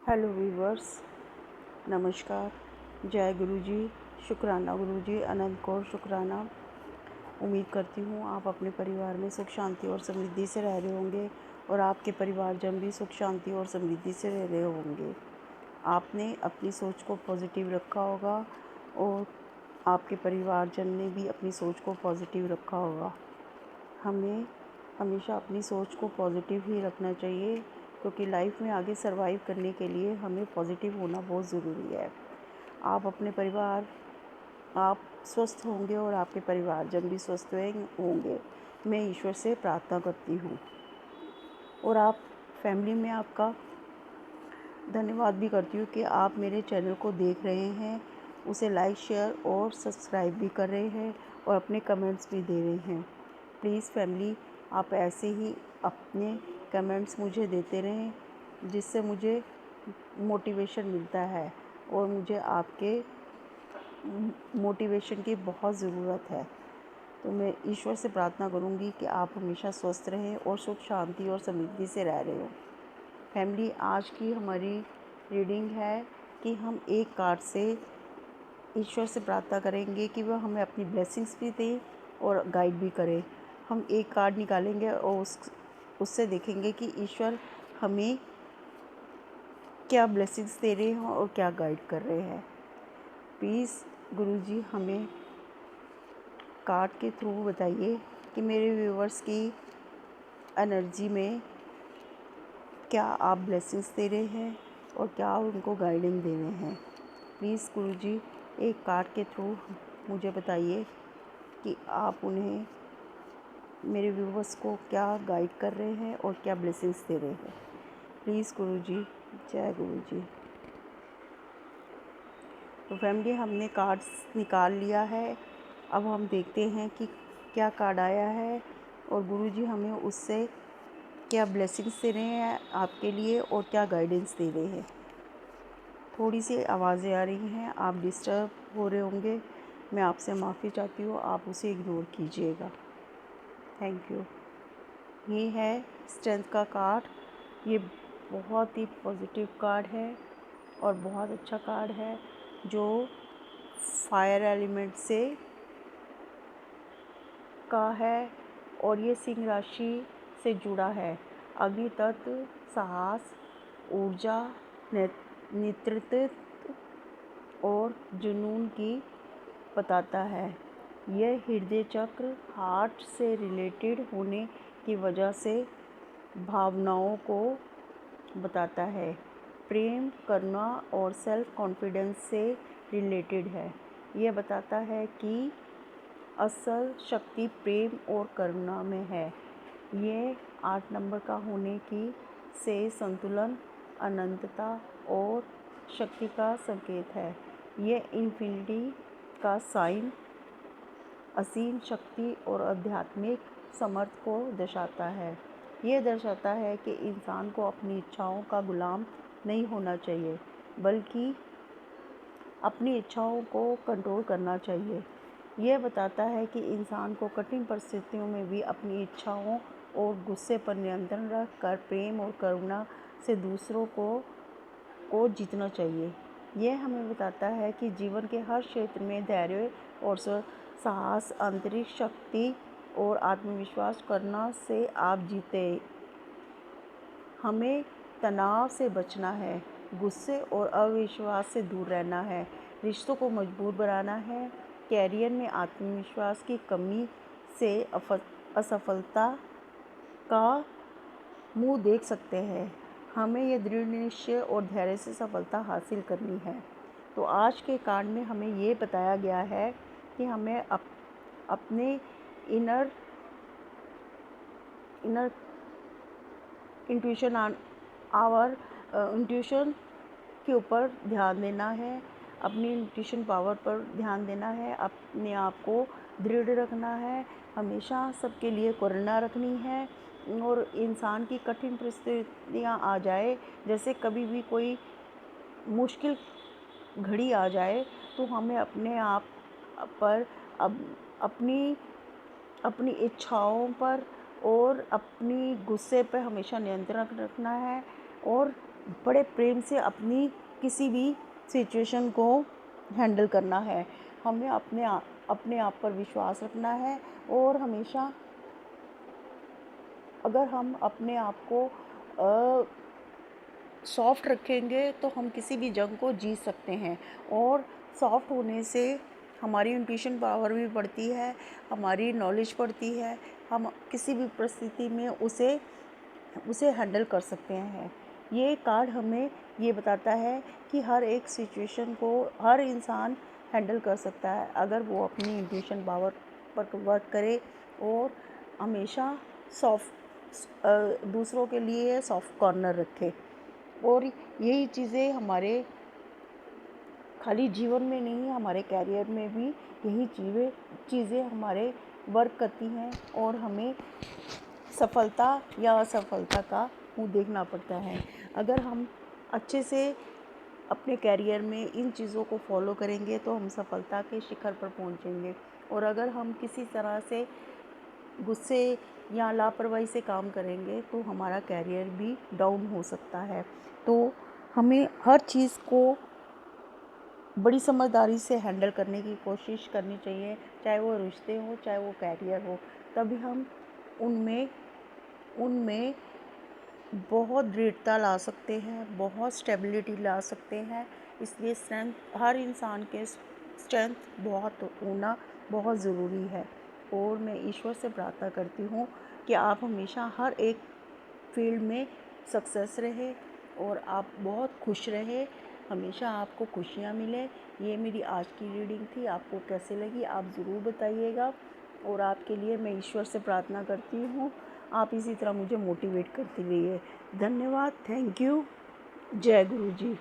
Hello viewers, नमस्कार। जय गुरु जी, शुक्राना गुरु जी, अनंत कौर शुक्राना। उम्मीद करती हूँ आप अपने परिवार में सुख शांति और समृद्धि से रह रहे होंगे और आपके परिवारजन भी सुख शांति और समृद्धि से रह रहे होंगे। आपने अपनी सोच को पॉजिटिव रखा होगा और आपके परिवारजन ने भी अपनी सोच को पॉजिटिव रखा होगा। हमें हमेशा अपनी सोच को पॉजिटिव ही रखना चाहिए, क्योंकि लाइफ में आगे सरवाइव करने के लिए हमें पॉजिटिव होना बहुत ज़रूरी है। आप स्वस्थ होंगे और आपके परिवारजन भी स्वस्थ होंगे, मैं ईश्वर से प्रार्थना करती हूँ। और आप फैमिली में आपका धन्यवाद भी करती हूँ कि आप मेरे चैनल को देख रहे हैं, उसे लाइक शेयर और सब्सक्राइब भी कर रहे हैं और अपने कमेंट्स भी दे रहे हैं। प्लीज़ फैमिली, आप ऐसे ही अपने कमेंट्स मुझे देते रहें, जिससे मुझे मोटिवेशन मिलता है और मुझे आपके मोटिवेशन की बहुत ज़रूरत है। तो मैं ईश्वर से प्रार्थना करूँगी कि आप हमेशा स्वस्थ रहें और सुख शांति और समृद्धि से रह रहे हो। फैमिली, आज की हमारी रीडिंग है कि हम एक कार्ड से ईश्वर से प्रार्थना करेंगे कि वह हमें अपनी ब्लेसिंग्स भी दें और गाइड भी करें। हम एक कार्ड निकालेंगे और उससे देखेंगे कि ईश्वर हमें क्या ब्लेसिंग्स दे रहे हैं और क्या गाइड कर रहे हैं। प्लीज़ गुरुजी, हमें कार्ड के थ्रू बताइए कि मेरे व्यूवर्स की एनर्जी में क्या आप ब्लेसिंग्स दे रहे हैं और क्या उनको गाइडिंग दे रहे हैं। प्लीज़ गुरुजी, एक कार्ड के थ्रू मुझे बताइए कि आप उन्हें, मेरे व्यूवर्स को, क्या गाइड कर रहे हैं और क्या ब्लेसिंग्स दे रहे हैं। प्लीज़ गुरुजी, जय गुरुजी। तो फैमिली, हमने कार्ड्स निकाल लिया है। अब हम देखते हैं कि क्या कार्ड आया है और गुरुजी हमें उससे क्या ब्लेसिंग्स दे रहे हैं आपके लिए और क्या गाइडेंस दे रहे हैं। थोड़ी सी आवाज़ें आ रही हैं, आप डिस्टर्ब हो रहे होंगे, मैं आपसे माफ़ी चाहती हूँ, आप उसे इग्नोर कीजिएगा। Thank you. ये है स्ट्रेंथ का कार्ड। ये बहुत ही पॉजिटिव कार्ड है और बहुत अच्छा कार्ड है, जो फायर एलिमेंट से का है और ये सिंह राशि से जुड़ा है। अग्नि तत्व, साहस, ऊर्जा, नेतृत्व और जुनून की बताता है। यह हृदय चक्र, हार्ट से रिलेटेड होने की वजह से भावनाओं को बताता है। प्रेम, करुणा और सेल्फ कॉन्फिडेंस से रिलेटेड है। यह बताता है कि असल शक्ति प्रेम और करुणा में है। ये 8 नंबर का होने की से संतुलन, अनंतता और शक्ति का संकेत है। ये इन्फिनिटी का साइन, असीम शक्ति और आध्यात्मिक समर्थ को दर्शाता है। ये दर्शाता है कि इंसान को अपनी इच्छाओं का गुलाम नहीं होना चाहिए, बल्कि अपनी इच्छाओं को कंट्रोल करना चाहिए। यह बताता है कि इंसान को कठिन परिस्थितियों में भी अपनी इच्छाओं और गुस्से पर नियंत्रण रख कर प्रेम और करुणा से दूसरों को जीतना चाहिए। यह हमें बताता है कि जीवन के हर क्षेत्र में धैर्य और साहस, आंतरिक शक्ति और आत्मविश्वास करना से आप जीते। हमें तनाव से बचना है, गुस्से और अविश्वास से दूर रहना है, रिश्तों को मजबूत बनाना है। कैरियर में आत्मविश्वास की कमी से असफलता का मुंह देख सकते हैं। हमें यह दृढ़ निश्चय और धैर्य से सफलता हासिल करनी है। तो आज के कार्ड में हमें ये बताया गया है कि हमें अपने इनर इंट्यूशन इंट्यूशन के ऊपर ध्यान देना है, अपनी इंट्यूशन पावर पर ध्यान देना है, अपने आप को दृढ़ रखना है, हमेशा सबके लिए करुणा रखनी है। और इंसान की कठिन परिस्थितियाँ आ जाए, जैसे कभी भी कोई मुश्किल घड़ी आ जाए, तो हमें अपने आप पर अपनी इच्छाओं पर और अपनी गुस्से पर हमेशा नियंत्रण रखना है और बड़े प्रेम से अपनी किसी भी सिचुएशन को हैंडल करना है। हमें अपने आप पर विश्वास रखना है और हमेशा अगर हम अपने आप को सॉफ्ट रखेंगे तो हम किसी भी जंग को जीत सकते हैं। और सॉफ्ट होने से हमारी इंट्यूशन पावर भी बढ़ती है, हमारी नॉलेज बढ़ती है, हम किसी भी परिस्थिति में उसे हैंडल कर सकते हैं। ये कार्ड हमें ये बताता है कि हर एक सिचुएशन को हर इंसान हैंडल कर सकता है अगर वो अपनी इंट्यूशन पावर पर वर्क करे और हमेशा दूसरों के लिए सॉफ्ट कॉर्नर रखे। और यही चीज़ें हमारे खाली जीवन में नहीं, हमारे कैरियर में भी यही चीज़ें हमारे वर्क करती हैं और हमें सफलता या असफलता का मुंह देखना पड़ता है। अगर हम अच्छे से अपने कैरियर में इन चीज़ों को फॉलो करेंगे तो हम सफलता के शिखर पर पहुंचेंगे। और अगर हम किसी तरह से गुस्से या लापरवाही से काम करेंगे तो हमारा कैरियर भी डाउन हो सकता है। तो हमें हर चीज़ को बड़ी समझदारी से हैंडल करने की कोशिश करनी चाहिए, चाहे वो रिश्ते हो, चाहे वो कैरियर हो। तभी हम उनमें उनमें बहुत दृढ़ता ला सकते हैं, बहुत स्टेबिलिटी ला सकते हैं। इसलिए हर इंसान के स्ट्रेंथ बहुत होना बहुत ज़रूरी है। और मैं ईश्वर से प्रार्थना करती हूँ कि आप हमेशा हर एक फील्ड में सक्सेस रहे और आप बहुत खुश रहे, हमेशा आपको खुशियाँ मिले। ये मेरी आज की रीडिंग थी। आपको कैसे लगी आप ज़रूर बताइएगा। और आपके लिए मैं ईश्वर से प्रार्थना करती हूँ आप इसी तरह मुझे मोटिवेट करती रहिए। धन्यवाद। Thank you. जय गुरु जी।